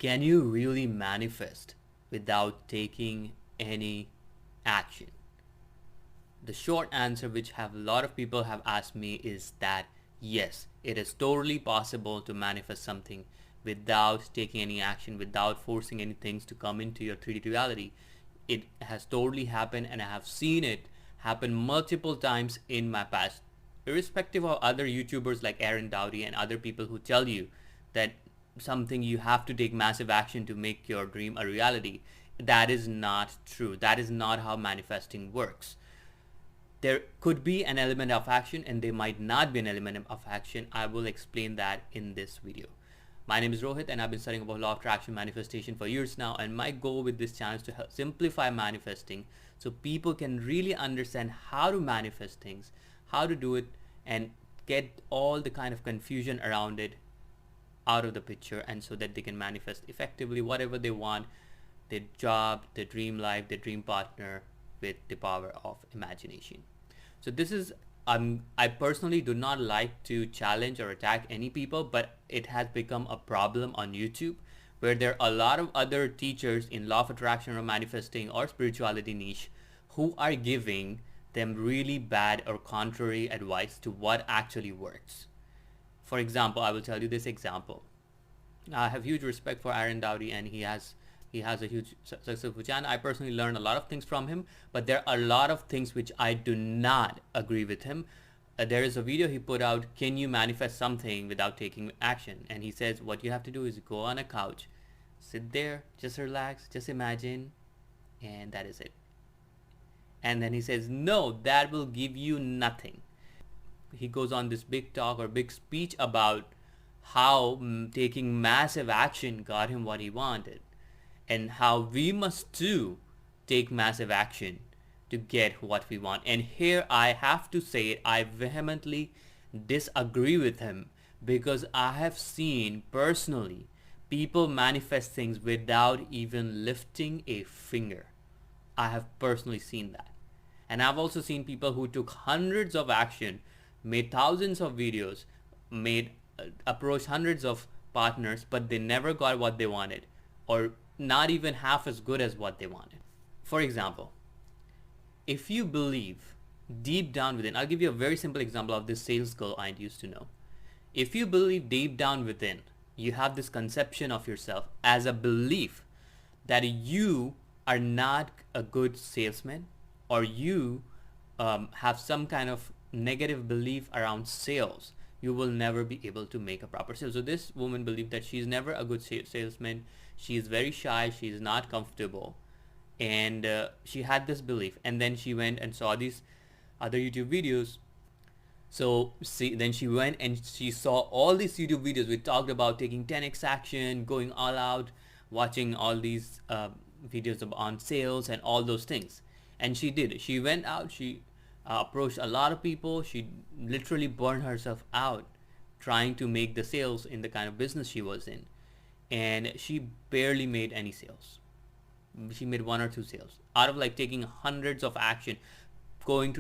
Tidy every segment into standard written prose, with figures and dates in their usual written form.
Can you really manifest without taking any action? The short answer, which have a lot of people have asked me, is that yes, it is totally possible to manifest something without taking any action, without forcing any things to come into your 3D reality. It has totally happened, and I have seen it happen multiple times in my past, irrespective of other YouTubers like Aaron Dowdy and other people who tell you that something you have to take massive action to make your dream a reality. That is not true. That is not how manifesting works. There could be an element of action and there might not be an element of action. I will explain that in this video. My name is Rohit and I've been studying about law of attraction manifestation for years now, and my goal with this channel is to help simplify manifesting so people can really understand how to manifest things, how to do it, and get all the kind of confusion around it out of the picture, and so that they can manifest effectively whatever they want, their job, their dream life, their dream partner, with the power of imagination. So this is, I personally do not like to challenge or attack any people, but it has become a problem on YouTube where there are a lot of other teachers in law of attraction or manifesting or spirituality niche who are giving them really bad or contrary advice to what actually works. For example, I will tell you this example. I have huge respect for Aaron Dowdy, and he has a huge successful channel. I personally learned a lot of things from him, but there are a lot of things which I do not agree with him. There is a video he put out, can you manifest something without taking action? And he says what you have to do is go on a couch, sit there, just relax, just imagine, and that is it. And then he says, no, that will give you nothing. He goes on this big talk or big speech about how taking massive action got him what he wanted, and how we must too take massive action to get what we want. And here I have to say it, I vehemently disagree with him, because I have seen personally people manifest things without even lifting a finger. I have personally seen that. And I've also seen people who took hundreds of action, made thousands of videos, approached hundreds of partners, but they never got what they wanted, or not even half as good as what they wanted. For example, if you believe deep down within, I'll give you a very simple example of this sales girl I used to know. If you believe deep down within, you have this conception of yourself as a belief that you are not a good salesman, or you have some kind of negative belief around sales, you will never be able to make a proper sale. So this woman believed that she's never a good salesman. She is very shy. She is not comfortable. And she had this belief. And then she went and saw these other YouTube videos. So then she went and she saw all these YouTube videos which talked about taking 10x action, going all out, watching all these videos on sales and all those things. And she did. She went out. She approached a lot of people. She literally burned herself out trying to make the sales in the kind of business she was in, and she barely made any sales. She made 1 or 2 sales out of like taking hundreds of action, going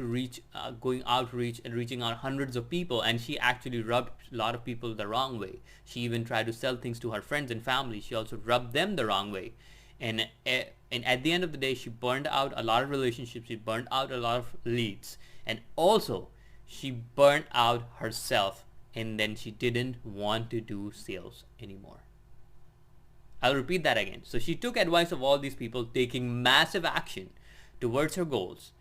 outreach and reaching out hundreds of people. And she actually rubbed a lot of people the wrong way. She even tried to sell things to her friends and family. She also rubbed them the wrong way. And at the end of the day, she burned out a lot of relationships. She burned out a lot of leads. And also, she burned out herself. And then she didn't want to do sales anymore. I'll repeat that again. So she took advice of all these people, taking massive action towards her goals,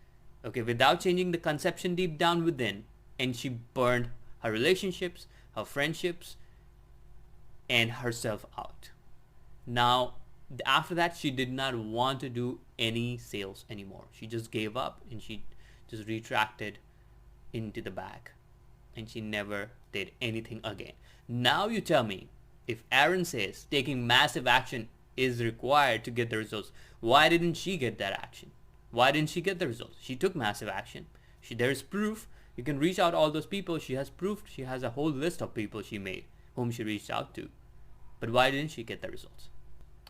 okay, without changing the conception deep down within. And she burned her relationships, her friendships, and herself out. Now, after that, she did not want to do any sales anymore. She just gave up and she just retracted into the bag, and she never did anything again. Now you tell me, if Aaron says taking massive action is required to get the results, why didn't she get that action? Why didn't she get the results? She took massive action. There's proof. You can reach out all those people. She has proof. She has a whole list of people she made whom she reached out to. But why didn't she get the results?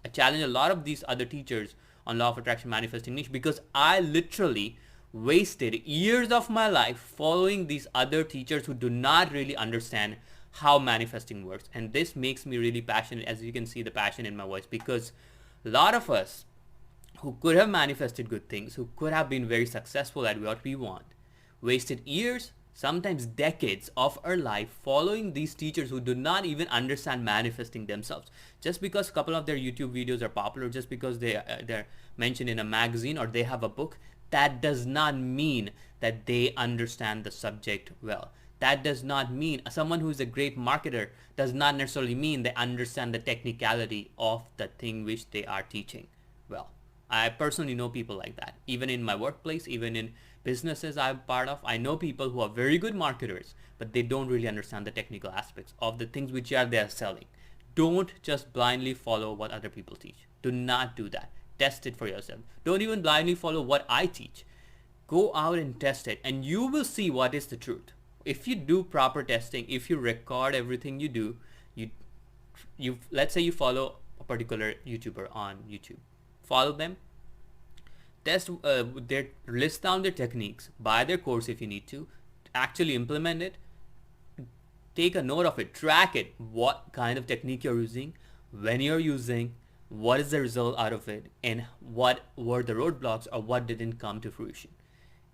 I challenge a lot of these other teachers on law of attraction manifesting niche, because I literally wasted years of my life following these other teachers who do not really understand how manifesting works. And this makes me really passionate, as you can see the passion in my voice, because a lot of us who could have manifested good things, who could have been very successful at what we want, wasted years, sometimes decades of our life following these teachers who do not even understand manifesting themselves. Just because a couple of their YouTube videos are popular, just because they're mentioned in a magazine or they have a book, that does not mean that they understand the subject well. That does not mean someone who is a great marketer does not necessarily mean they understand the technicality of the thing which they are teaching well. I personally know people like that. Even in my workplace, even in businesses I'm part of, I know people who are very good marketers, but they don't really understand the technical aspects of the things which they're selling. Don't just blindly follow what other people teach. Do not do that. Test it for yourself. Don't even blindly follow what I teach. Go out and test it, and you will see what is the truth. If you do proper testing, if you record everything you do, you let's say you follow a particular YouTuber on YouTube. Follow them, test list down their techniques, buy their course if you need to, actually implement it, take a note of it, track it, what kind of technique you're using, when you're using, what is the result out of it, and what were the roadblocks or what didn't come to fruition.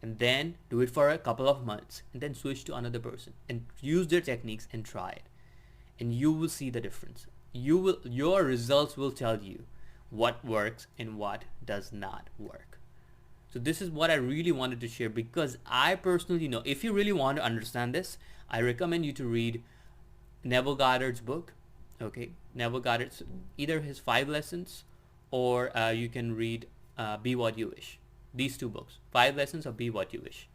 And then do it for a couple of months and then switch to another person and use their techniques and try it. And you will see the difference. Your results will tell you what works and what does not work. So this is what I really wanted to share, because I personally know, if you really want to understand this, I recommend you to read Neville Goddard's book. Okay, Neville Goddard's, either his 5 lessons or you can read Be What You Wish. These 2 books, 5 lessons or Be What You Wish.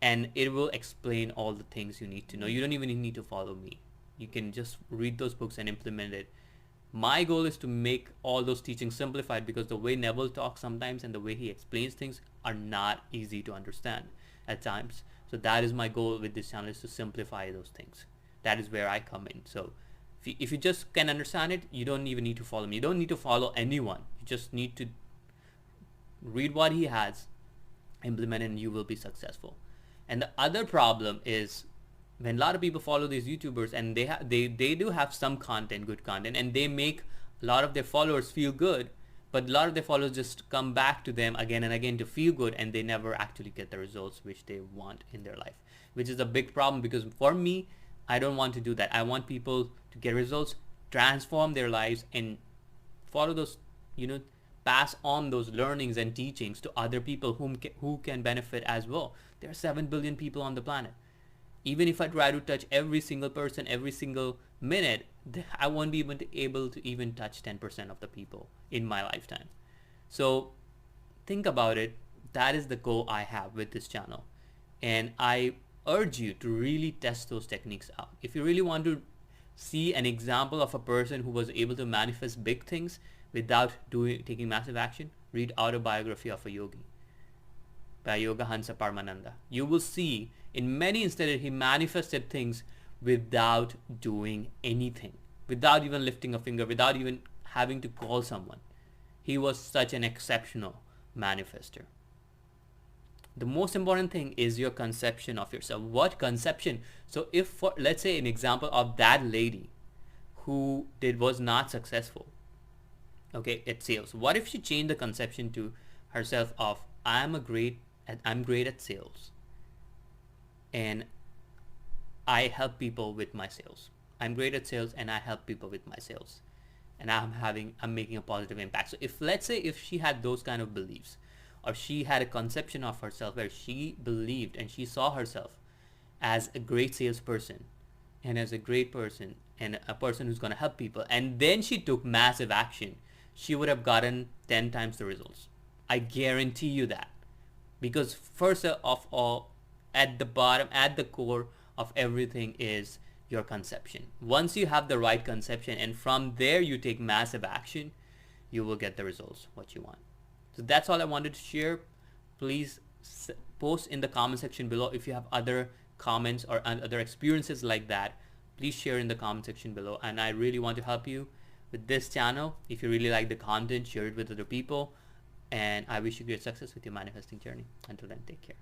And it will explain all the things you need to know. You don't even need to follow me. You can just read those books and implement it. My goal is to make all those teachings simplified, because the way Neville talks sometimes and the way he explains things are not easy to understand at times. So that is my goal with this channel, is to simplify those things. That is where I come in. So if you just can understand it, you don't even need to follow me. You don't need to follow anyone. You just need to read what he has, implement it, and you will be successful. And the other problem is when a lot of people follow these YouTubers and they do have some content, good content, and they make a lot of their followers feel good, but a lot of their followers just come back to them again and again to feel good, and they never actually get the results which they want in their life, which is a big problem. Because for me, I don't want to do that. I want people to get results, transform their lives, and follow those, pass on those learnings and teachings to other people who can benefit as well. There are 7 billion people on the planet. Even if I try to touch every single person every single minute, I won't be able to even touch 10% of the people in my lifetime. So think about it. That is the goal I have with this channel. And I urge you to really test those techniques out. If you really want to see an example of a person who was able to manifest big things without taking massive action, read Autobiography of a Yogi by Yoga Hansa Parmananda. You will see in many instances he manifested things without doing anything, without even lifting a finger, without even having to call someone. He was such an exceptional manifester. The most important thing is your conception of yourself. What conception? So if, let's say, an example of that lady who was not successful, okay, at sales. What if she changed the conception to herself of I'm great at sales, and I help people with my sales. I'm great at sales and I help people with my sales, and I'm making a positive impact. So let's say if she had those kind of beliefs, or she had a conception of herself where she believed and she saw herself as a great salesperson and as a great person and a person who's going to help people, and then she took massive action, she would have gotten 10 times the results. I guarantee you that. Because first of all, at the bottom, at the core of everything is your conception. Once you have the right conception and from there you take massive action, you will get the results what you want. So that's all I wanted to share. Please post in the comment section below if you have other comments or other experiences like that. Please share in the comment section below, and I really want to help you with this channel. If you really like the content, share it with other people, and I wish you great success with your manifesting journey. Until then, take care.